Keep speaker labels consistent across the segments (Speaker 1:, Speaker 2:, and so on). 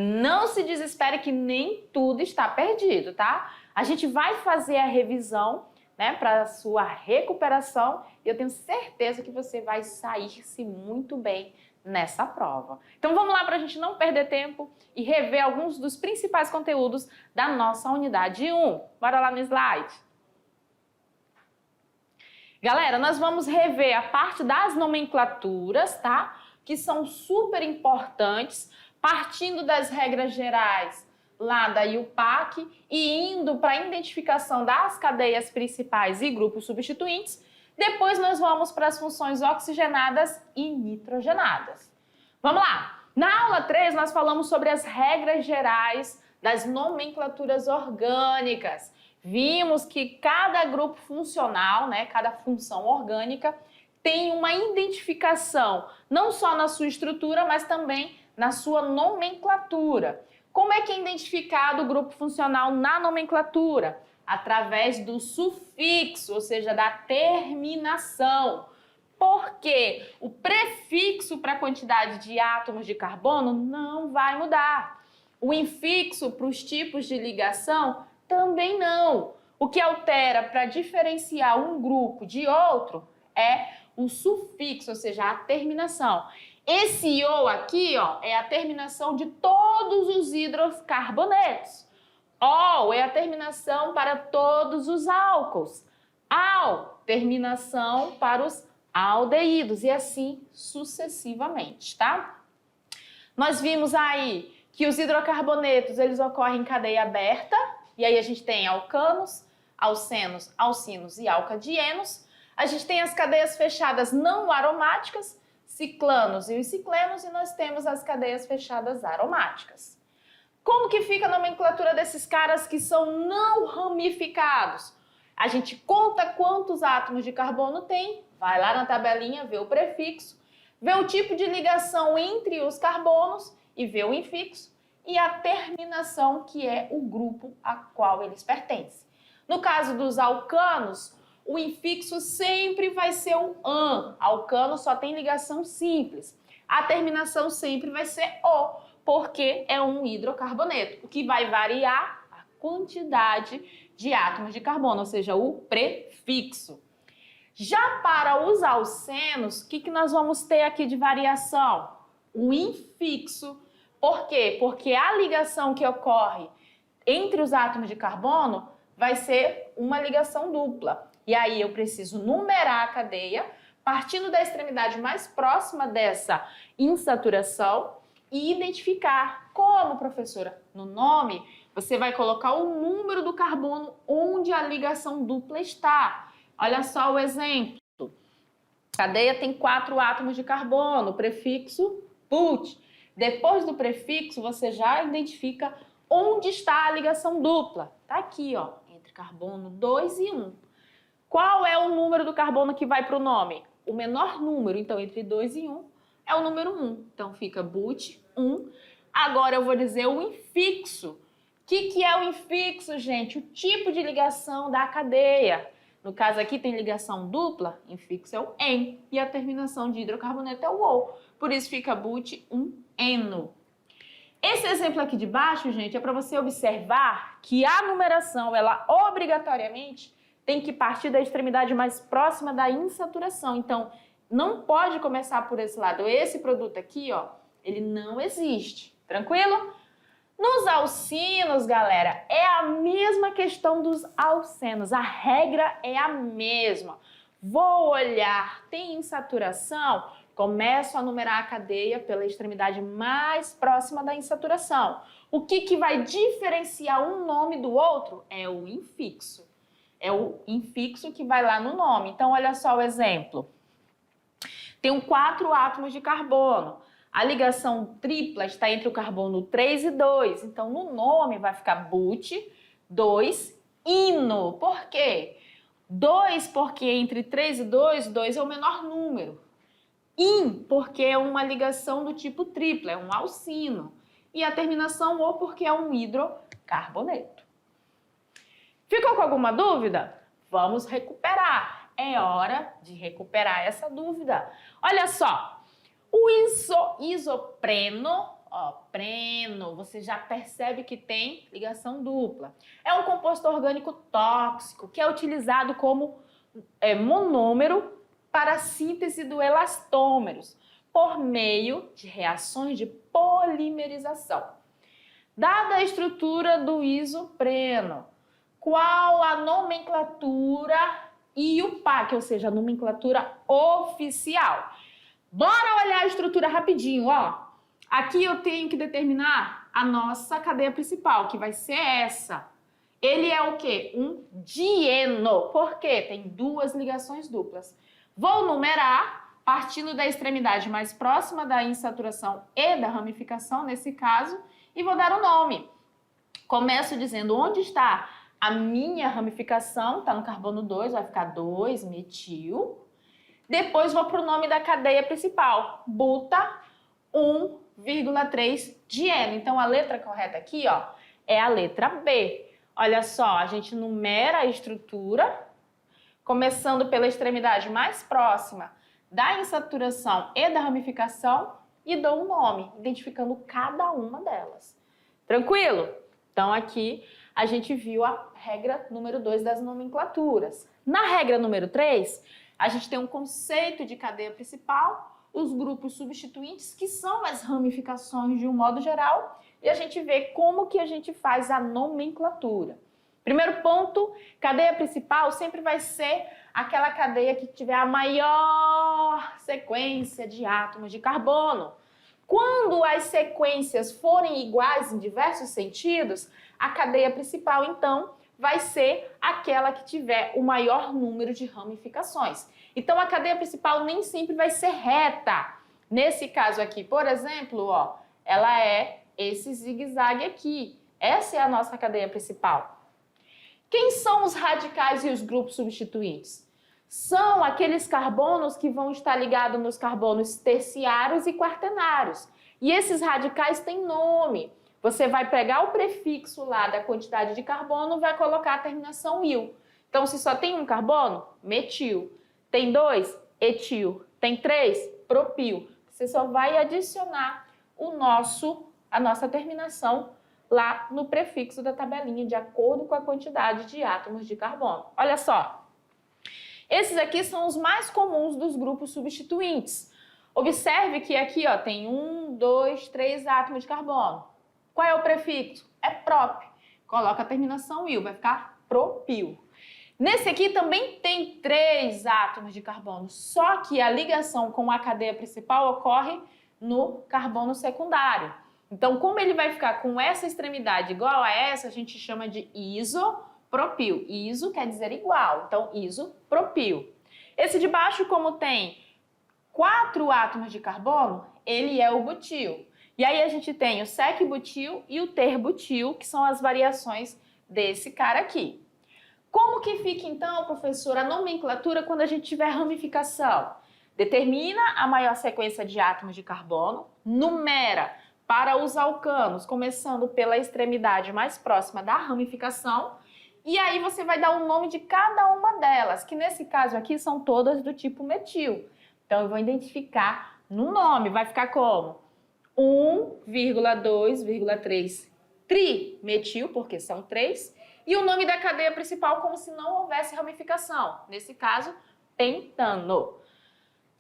Speaker 1: Não se desespere que nem tudo está perdido, tá? A gente vai fazer a revisão, né, para a sua recuperação e eu tenho certeza que você vai sair-se muito bem nessa prova. Então vamos lá para a gente não perder tempo e rever alguns dos principais conteúdos da nossa unidade 1. Bora lá no slide. Galera, nós vamos rever a parte das nomenclaturas, tá? Que são super importantes, partindo das regras gerais lá da IUPAC e indo para a identificação das cadeias principais e grupos substituintes. Depois nós vamos para as funções oxigenadas e nitrogenadas. Vamos lá! Na aula 3 nós falamos sobre as regras gerais das nomenclaturas orgânicas. Vimos que cada grupo funcional, né, cada função orgânica, tem uma identificação, não só na sua estrutura, mas também na sua nomenclatura. Como é que é identificado o grupo funcional na nomenclatura? Através do sufixo, ou seja, da terminação. Porque o prefixo para a quantidade de átomos de carbono não vai mudar. O infixo para os tipos de ligação também não. O que altera para diferenciar um grupo de outro é o sufixo, ou seja, a terminação. Esse "-o" aqui, ó, é a terminação de todos os hidrocarbonetos. "-ol" é a terminação para todos os álcools. "-al", terminação para os aldeídos e assim sucessivamente, tá? Nós vimos aí que os hidrocarbonetos, eles ocorrem em cadeia aberta, e aí a gente tem alcanos, alcenos, alcinos e alcadienos. A gente tem as cadeias fechadas não aromáticas, ciclanos e os ciclenos, e nós temos as cadeias fechadas aromáticas. Como que fica a nomenclatura desses caras que são não ramificados? A gente conta quantos átomos de carbono tem, vai lá na tabelinha, vê o prefixo, vê o tipo de ligação entre os carbonos e vê o infixo e a terminação, que é o grupo a qual eles pertencem. No caso dos alcanos, o infixo sempre vai ser o "-an". Alcano só tem ligação simples. A terminação sempre vai ser "-o", porque é um hidrocarboneto. O que vai variar a quantidade de átomos de carbono, ou seja, o prefixo. Já para os alcenos, o que nós vamos ter aqui de variação? O infixo. Por quê? Porque a ligação que ocorre entre os átomos de carbono vai ser uma ligação dupla. E aí eu preciso numerar a cadeia, partindo da extremidade mais próxima dessa insaturação e identificar. Como, professora? No nome, você vai colocar o número do carbono onde a ligação dupla está. Olha só o exemplo. A cadeia tem 4 átomos de carbono, prefixo "but". Depois do prefixo, você já identifica onde está a ligação dupla. Está aqui, ó, entre carbono 2 e 1. Qual é o número do carbono que vai para o nome? O menor número, então, entre 2 e 1 é o número 1. Então, fica but 1. Agora eu vou dizer o infixo. O que é o infixo, gente? O tipo de ligação da cadeia. No caso aqui tem ligação dupla, infixo é o "-en", e a terminação de hidrocarboneto é o "-ol". Por isso fica but 1-eno. Esse exemplo aqui de baixo, gente, é para você observar que a numeração, ela obrigatoriamente tem que partir da extremidade mais próxima da insaturação. Então, não pode começar por esse lado. Esse produto aqui, ó, ele não existe. Tranquilo? Nos alcinos, galera, é a mesma questão dos alcenos. A regra é a mesma. Vou olhar, tem insaturação? Começo a numerar a cadeia pela extremidade mais próxima da insaturação. O que vai diferenciar um nome do outro? É o infixo. É o infixo que vai lá no nome. Então, olha só o exemplo. Tem 4 átomos de carbono. A ligação tripla está entre o carbono 3 e 2. Então, no nome vai ficar but 2-ino. Por quê? 2 porque entre 3 e 2, 2 é o menor número. In porque é uma ligação do tipo tripla, é um alcino. E a terminação "-o" porque é um hidrocarboneto. Ficou com alguma dúvida? Vamos recuperar. É hora de recuperar essa dúvida. Olha só, o isopreno, Ó, preno, você já percebe que tem ligação dupla. É um composto orgânico tóxico que é utilizado como monômero para a síntese do elastômeros por meio de reações de polimerização. Dada a estrutura do isopreno, qual a nomenclatura IUPAC, ou seja, a nomenclatura oficial? Bora olhar a estrutura rapidinho, ó. Aqui eu tenho que determinar a nossa cadeia principal, que vai ser essa. Ele é o quê? Um dieno. Por quê? Tem duas ligações duplas. Vou numerar, partindo da extremidade mais próxima da insaturação e da ramificação, nesse caso, e vou dar o nome. Começo dizendo onde está a minha ramificação, está no carbono 2, vai ficar 2-metil. Depois vou para o nome da cadeia principal, buta 1,3 dieno. Então a letra correta aqui, ó, é a letra B. Olha só, a gente numera a estrutura, começando pela extremidade mais próxima da insaturação e da ramificação e dou um nome, identificando cada uma delas. Tranquilo? Então aqui a gente viu a regra número 2 das nomenclaturas. Na regra número 3, a gente tem um conceito de cadeia principal, os grupos substituintes, que são as ramificações de um modo geral, e a gente vê como que a gente faz a nomenclatura. Primeiro ponto, cadeia principal sempre vai ser aquela cadeia que tiver a maior sequência de átomos de carbono. Quando as sequências forem iguais em diversos sentidos, a cadeia principal, então, vai ser aquela que tiver o maior número de ramificações. Então, a cadeia principal nem sempre vai ser reta. Nesse caso aqui, por exemplo, ó, ela é esse zigue-zague aqui. Essa é a nossa cadeia principal. Quem são os radicais e os grupos substituintes? São aqueles carbonos que vão estar ligados nos carbonos terciários e quaternários. E esses radicais têm nome. Você vai pegar o prefixo lá da quantidade de carbono e vai colocar a terminação -il. Então, se só tem um carbono, metil. Tem 2, etil. Tem 3, propil. Você só vai adicionar a nossa terminação lá no prefixo da tabelinha, de acordo com a quantidade de átomos de carbono. Olha só. Esses aqui são os mais comuns dos grupos substituintes. Observe que aqui ó, tem 1, 2, 3 átomos de carbono. Qual é o prefixo? É prop. Coloca a terminação -il, vai ficar propil. Nesse aqui também tem 3 átomos de carbono, só que a ligação com a cadeia principal ocorre no carbono secundário. Então, como ele vai ficar com essa extremidade igual a essa, a gente chama de isopropil. Iso quer dizer igual, então isopropil. Esse de baixo, como tem 4 átomos de carbono, ele é o butil. E aí a gente tem o sec-butil e o ter-butil, que são as variações desse cara aqui. Como que fica então, professora, a nomenclatura quando a gente tiver ramificação? Determina a maior sequência de átomos de carbono, numera para os alcanos, começando pela extremidade mais próxima da ramificação, e aí você vai dar o nome de cada uma delas, que nesse caso aqui são todas do tipo metil. Então eu vou identificar no nome, vai ficar como 1,2,3 trimetil, porque são 3, e o nome da cadeia principal como se não houvesse ramificação, nesse caso, pentano.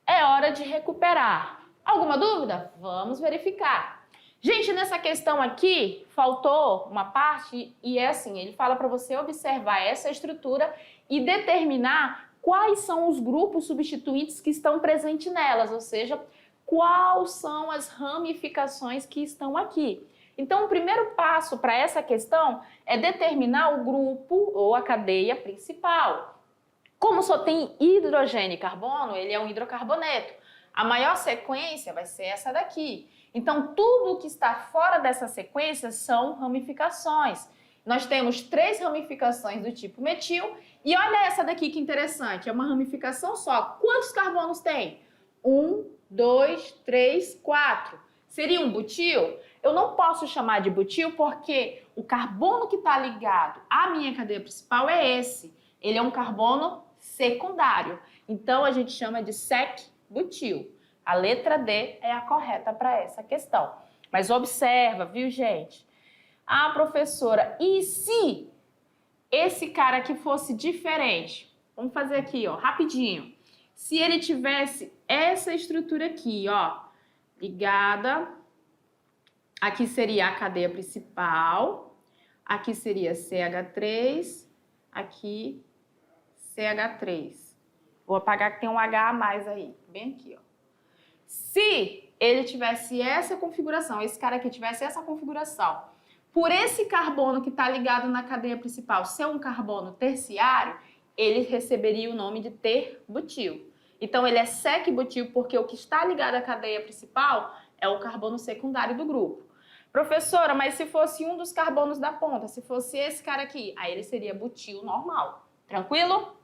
Speaker 1: É hora de recuperar. Alguma dúvida? Vamos verificar. Gente, nessa questão aqui, faltou uma parte e é assim, ele fala para você observar essa estrutura e determinar quais são os grupos substituintes que estão presentes nelas, ou seja, quais são as ramificações que estão aqui. Então, o primeiro passo para essa questão é determinar o grupo ou a cadeia principal. Como só tem hidrogênio e carbono, ele é um hidrocarboneto. A maior sequência vai ser essa daqui. Então, tudo que está fora dessa sequência são ramificações. Nós temos 3 ramificações do tipo metil. E olha essa daqui que interessante, é uma ramificação só. Quantos carbonos tem? 1, 2, 3, 4. Seria um butil? Eu não posso chamar de butil porque o carbono que está ligado à minha cadeia principal é esse. Ele é um carbono secundário. Então, a gente chama de sec-butil. A letra D é a correta para essa questão. Mas observa, viu, gente? Ah, professora, e se esse cara aqui fosse diferente? Vamos fazer aqui, ó, rapidinho. Se ele tivesse essa estrutura aqui, ó, ligada, aqui seria a cadeia principal, aqui seria CH3, aqui CH3. Vou apagar que tem um H a mais aí, bem aqui, ó. Se ele tivesse essa configuração, esse cara aqui tivesse essa configuração, por esse carbono que está ligado na cadeia principal ser um carbono terciário, ele receberia o nome de terbutil. Então, ele é sec-butil porque o que está ligado à cadeia principal é o carbono secundário do grupo. Professora, mas se fosse um dos carbonos da ponta, se fosse esse cara aqui, aí ele seria butil normal. Tranquilo?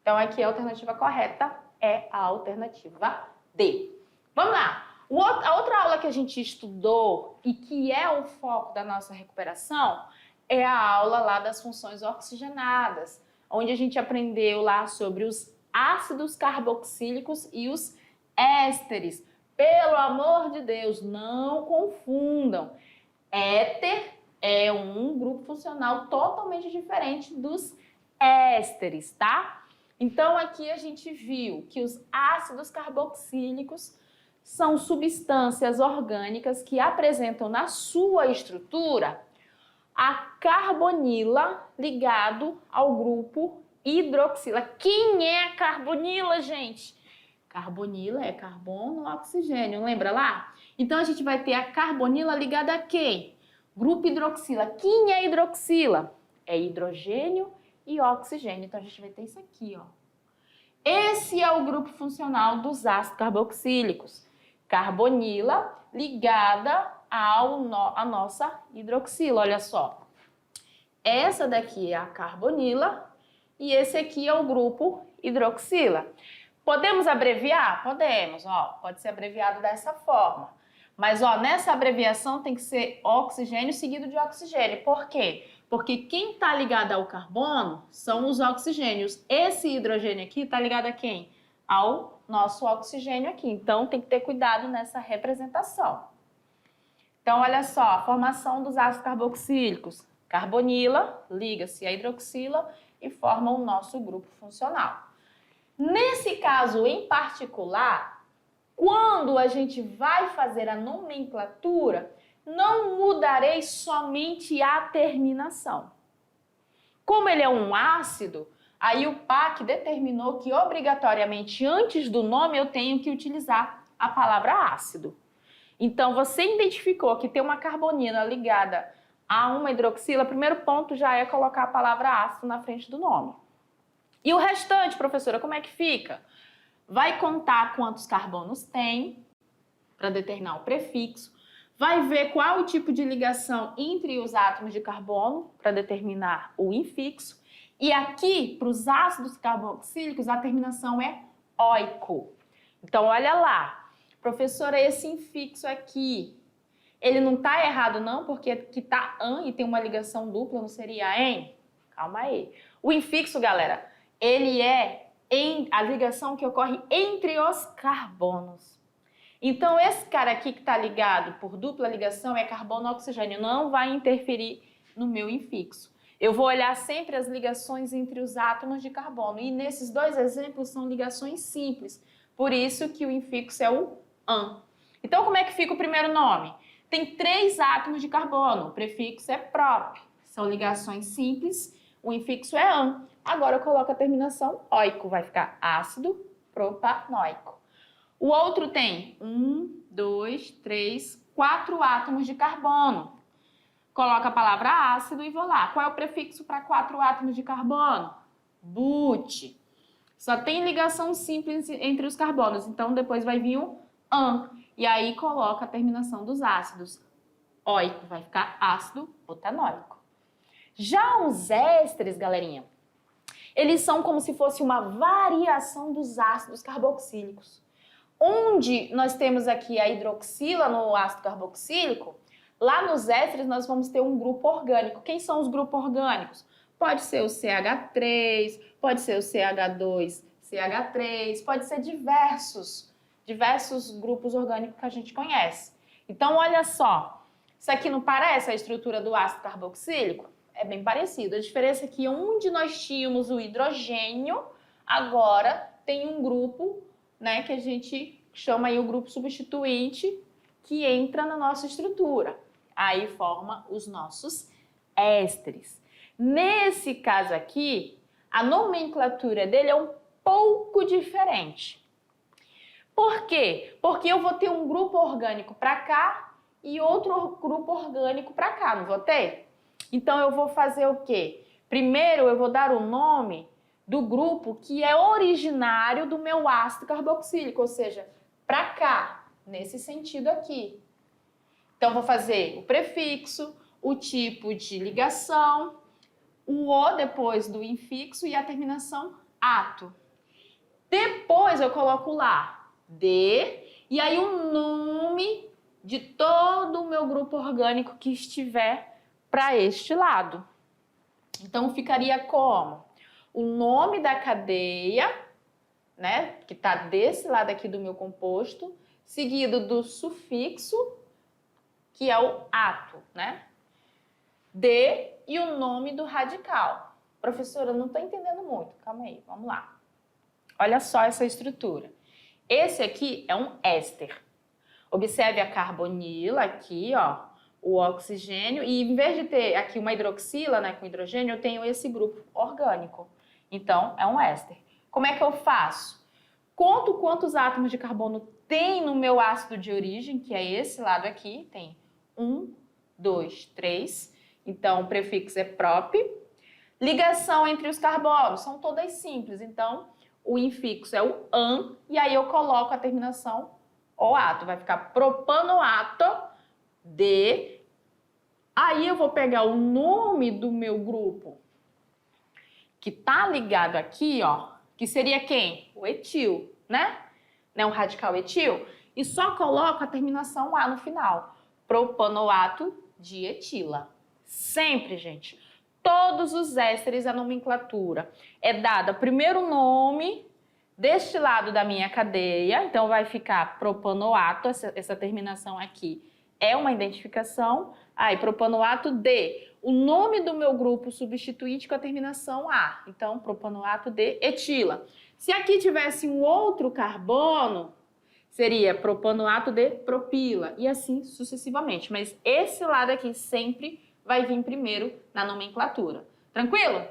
Speaker 1: Então, aqui a alternativa correta é a alternativa D. Vamos lá. A outra aula que a gente estudou e que é o foco da nossa recuperação é a aula lá das funções oxigenadas, onde a gente aprendeu lá sobre os ácidos carboxílicos e os ésteres. Pelo amor de Deus, não confundam. Éter é um grupo funcional totalmente diferente dos ésteres, tá? Então, aqui a gente viu que os ácidos carboxílicos são substâncias orgânicas que apresentam na sua estrutura a carbonila ligado ao grupo hidroxila. Quem é a carbonila, gente? Carbonila é carbono, oxigênio, lembra lá? Então, a gente vai ter a carbonila ligada a quem? Grupo hidroxila. Quem é hidroxila? É hidrogênio e oxigênio. Então, a gente vai ter isso aqui, ó. Esse é o grupo funcional dos ácidos carboxílicos. Carbonila ligada à nossa hidroxila, olha só. Essa daqui é a carbonila e esse aqui é o grupo hidroxila. Podemos abreviar? Podemos, ó, pode ser abreviado dessa forma. Mas, ó, nessa abreviação tem que ser oxigênio seguido de oxigênio. Por quê? Porque quem está ligado ao carbono são os oxigênios. Esse hidrogênio aqui está ligado a quem? Ao nosso oxigênio aqui. Então, tem que ter cuidado nessa representação. Então, olha só, a formação dos ácidos carboxílicos. Carbonila liga-se à hidroxila e forma o nosso grupo funcional. Nesse caso em particular, quando a gente vai fazer a nomenclatura, não mudarei somente a terminação. Como ele é um ácido, aí o PAC determinou que obrigatoriamente antes do nome eu tenho que utilizar a palavra ácido. Então, você identificou que tem uma carbonila ligada a uma hidroxila, o primeiro ponto já é colocar a palavra ácido na frente do nome. E o restante, professora, como é que fica? Vai contar quantos carbonos tem para determinar o prefixo, vai ver qual o tipo de ligação entre os átomos de carbono para determinar o infixo. E aqui, para os ácidos carboxílicos, a terminação é oico. Então, olha lá. Professora, esse infixo aqui, ele não está errado não, porque aqui está an e tem uma ligação dupla, não seria en? Calma aí. O infixo, galera, ele é a ligação que ocorre entre os carbonos. Então, esse cara aqui que está ligado por dupla ligação é carbono-oxigênio, não vai interferir no meu infixo. Eu vou olhar sempre as ligações entre os átomos de carbono e nesses dois exemplos são ligações simples, por isso que o infixo é o an. Então, como é que fica o primeiro nome? Tem 3 átomos de carbono, o prefixo é prop, são ligações simples, o infixo é an. Agora eu coloco a terminação oico, vai ficar ácido propanoico. O outro tem 1, 2, 3, 4 átomos de carbono. Coloco a palavra ácido e vou lá. Qual é o prefixo para 4 átomos de carbono? But. Só tem ligação simples entre os carbonos, então depois vai vir o an. E aí coloca a terminação dos ácidos. Oico vai ficar ácido butanoico. Já os ésteres, galerinha, eles são como se fosse uma variação dos ácidos carboxílicos. Onde nós temos aqui a hidroxila no ácido carboxílico, lá nos ésteres nós vamos ter um grupo orgânico. Quem são os grupos orgânicos? Pode ser o CH3, pode ser o CH2, CH3, pode ser diversos grupos orgânicos que a gente conhece. Então, olha só, isso aqui não parece a estrutura do ácido carboxílico? É bem parecido. A diferença é que onde nós tínhamos o hidrogênio, agora tem um grupo, né, que a gente chama aí o grupo substituinte, que entra na nossa estrutura. Aí forma os nossos ésteres. Nesse caso aqui, a nomenclatura dele é um pouco diferente. Por quê? Porque eu vou ter um grupo orgânico para cá e outro grupo orgânico para cá, não vou ter? Então eu vou fazer o quê? Primeiro eu vou dar o nome do grupo que é originário do meu ácido carboxílico, ou seja, para cá, nesse sentido aqui. Então vou fazer o prefixo, o tipo de ligação, o O depois do infixo e a terminação ato. Depois eu coloco lá D e aí o nome de todo o meu grupo orgânico que estiver para este lado. Então ficaria como? O nome da cadeia, né, que está desse lado aqui do meu composto, seguido do sufixo, que é o ato, né? D e o nome do radical. Professora, eu não estou entendendo muito. Calma aí, vamos lá. Olha só essa estrutura. Esse aqui é um éster. Observe a carbonila aqui, ó, o oxigênio, e em vez de ter aqui uma hidroxila, né, com hidrogênio, eu tenho esse grupo orgânico. Então, é um éster. Como é que eu faço? Conto quantos átomos de carbono tem no meu ácido de origem, que é esse lado aqui, tem 1, 2, 3. Então, o prefixo é prop. Ligação entre os carbonos são todas simples. Então, o infixo é o an, e aí eu coloco a terminação OAto. Vai ficar propanoato de... Aí eu vou pegar o nome do meu grupo, que tá ligado aqui, ó, que seria quem? O etil, né? O radical etil. E só coloco a terminação A no final. Propanoato de etila. Sempre, gente. Todos os ésteres, a nomenclatura é dada primeiro o nome deste lado da minha cadeia. Então, vai ficar propanoato, essa terminação aqui é uma identificação. Aí, propanoato de, o nome do meu grupo substituinte com a terminação A. Então, propanoato de etila. Se aqui tivesse um outro carbono, seria propanoato de propila e assim sucessivamente. Mas esse lado aqui sempre vai vir primeiro na nomenclatura. Tranquilo?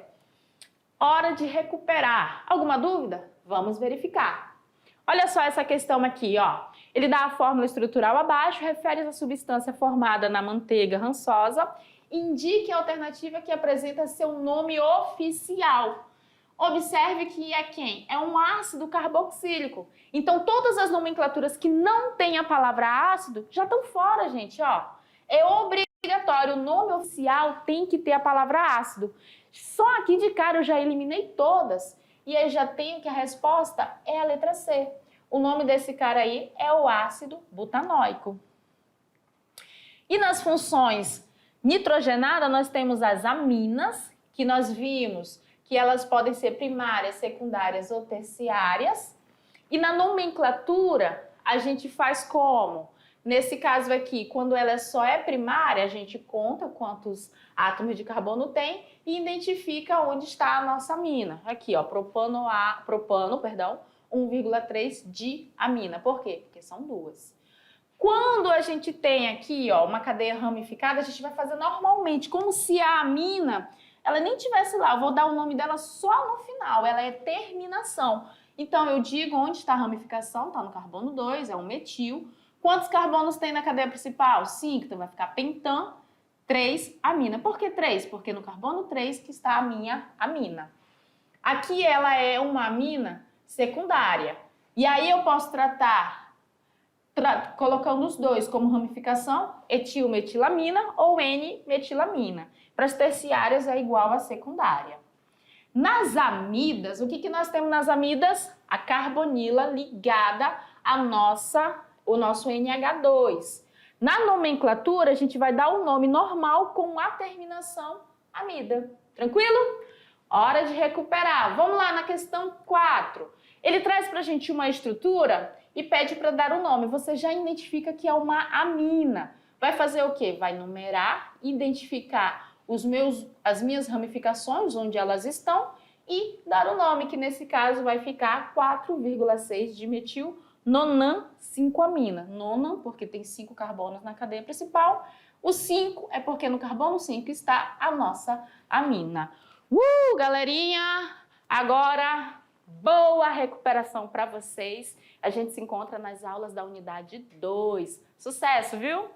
Speaker 1: Hora de recuperar. Alguma dúvida? Vamos verificar. Olha só essa questão aqui, ó. Ele dá a fórmula estrutural abaixo, refere à substância formada na manteiga rançosa, indique a alternativa que apresenta seu nome oficial. Observe que é quem? É um ácido carboxílico. Então, todas as nomenclaturas que não têm a palavra ácido já estão fora, gente, ó. É obrigatório, o nome oficial tem que ter a palavra ácido. Só aqui de cara eu já eliminei todas. E aí já tenho que a resposta é a letra C. O nome desse cara aí é o ácido butanóico. E nas funções nitrogenada, nós temos as aminas, que nós vimos que elas podem ser primárias, secundárias ou terciárias. E na nomenclatura, a gente faz como? Nesse caso aqui, quando ela só é primária, a gente conta quantos átomos de carbono tem e identifica onde está a nossa amina. Aqui, ó, propano, 1,3 de amina. Por quê? Porque são duas. Quando a gente tem aqui, ó, uma cadeia ramificada, a gente vai fazer normalmente, como se a amina, ela nem tivesse lá. Eu vou dar o nome dela só no final, ela é terminação. Então, eu digo onde está a ramificação, está no carbono 2, é um metil. Quantos carbonos tem na cadeia principal? 5, então vai ficar pentan, 3, amina. Por que 3? Porque no carbono 3 que está a minha amina. Aqui ela é uma amina secundária. E aí eu posso tratar colocando os dois como ramificação, etil-metilamina ou N-metilamina. Para as terciárias é igual a secundária. Nas amidas, o que nós temos nas amidas? A carbonila ligada o nosso NH2. Na nomenclatura, a gente vai dar o nome normal com a terminação amida. Tranquilo? Hora de recuperar. Vamos lá na questão 4. Ele traz para a gente uma estrutura e pede para dar o nome. Você já identifica que é uma amina. Vai fazer o quê? Vai numerar, identificar as minhas ramificações, onde elas estão, e dar o nome, que nesse caso vai ficar 4,6 dimetil nonan 5-amina. Nonan, porque tem 5 carbonos na cadeia principal. O 5 é porque no carbono 5 está a nossa amina. Galerinha! Agora, boa recuperação para vocês. A gente se encontra nas aulas da unidade 2. Sucesso, viu?